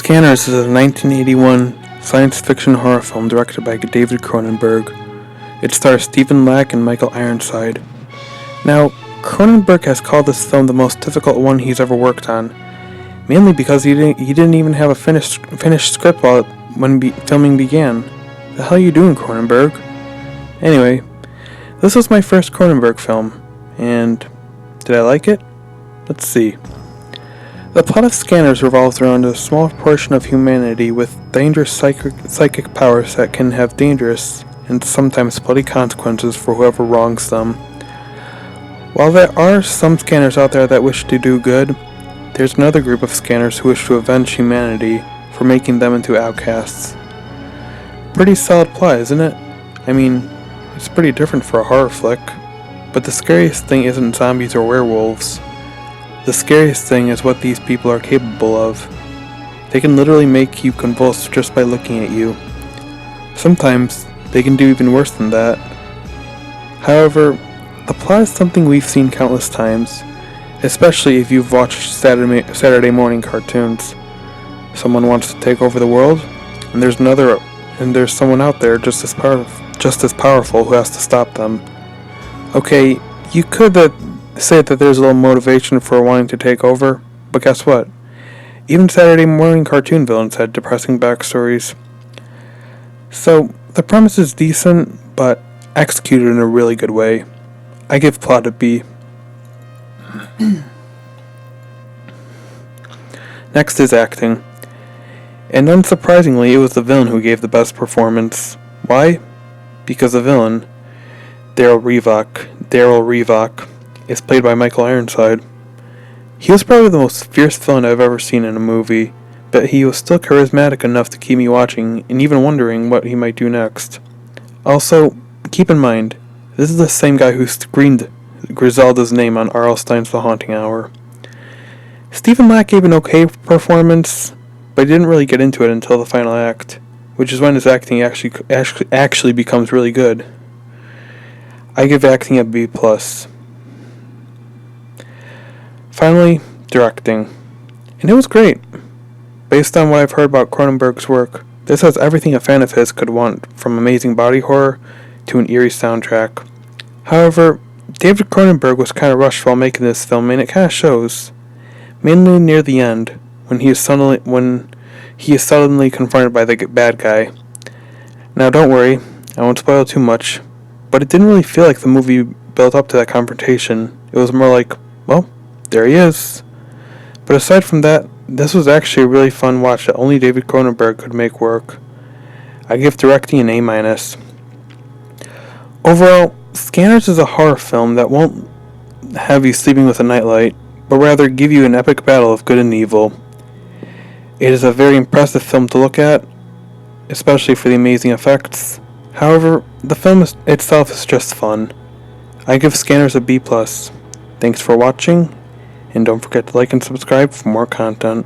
Scanners is a 1981 science fiction horror film directed by David Cronenberg. It stars Stephen Lack and Michael Ironside. Now, Cronenberg has called this film the most difficult one he's ever worked on, mainly because he didn't even have a finished script when filming began. The hell are you doing, Cronenberg? Anyway, this was my first Cronenberg film, and did I like it? Let's see. The plot of Scanners revolves around a small portion of humanity with dangerous psychic powers that can have dangerous and sometimes bloody consequences for whoever wrongs them. While there are some scanners out there that wish to do good, there's another group of scanners who wish to avenge humanity for making them into outcasts. Pretty solid plot, isn't it? I mean, it's pretty different for a horror flick, but the scariest thing isn't zombies or werewolves. The scariest thing is what these people are capable of. They can literally make you convulse just by looking at you. Sometimes, they can do even worse than that. However, the plot is something we've seen countless times, especially if you've watched Saturday morning cartoons. Someone wants to take over the world, and there's someone out there just as powerful who has to stop them. Okay, you could say that there's a little motivation for wanting to take over, but guess what? Even Saturday morning cartoon villains had depressing backstories. So, the premise is decent, but executed in a really good way. I give plot a B. Next is acting. And unsurprisingly, it was the villain who gave the best performance. Why? Because the villain, Daryl Revok, is played by Michael Ironside. He was probably the most fierce villain I've ever seen in a movie, but he was still charismatic enough to keep me watching and even wondering what he might do next. Also, keep in mind, this is the same guy who screamed Griselda's name on R.L. Stine's The Haunting Hour. Stephen Lack gave an okay performance, but he didn't really get into it until the final act, which is when his acting actually becomes really good. I give acting a B+. Finally, directing. And it was great. Based on what I've heard about Cronenberg's work, this has everything a fan of his could want, from amazing body horror to an eerie soundtrack. However, David Cronenberg was kind of rushed while making this film, and it kind of shows. Mainly near the end, when he is suddenly confronted by the bad guy. Now don't worry, I won't spoil too much, but it didn't really feel like the movie built up to that confrontation. It was more like, well, there he is. But aside from that, this was actually a really fun watch that only David Cronenberg could make work. I give directing an A-. Overall, Scanners is a horror film that won't have you sleeping with a nightlight, but rather give you an epic battle of good and evil. It is a very impressive film to look at, especially for the amazing effects. However, the film itself is just fun. I give Scanners a B+. Thanks for watching, and don't forget to like and subscribe for more content.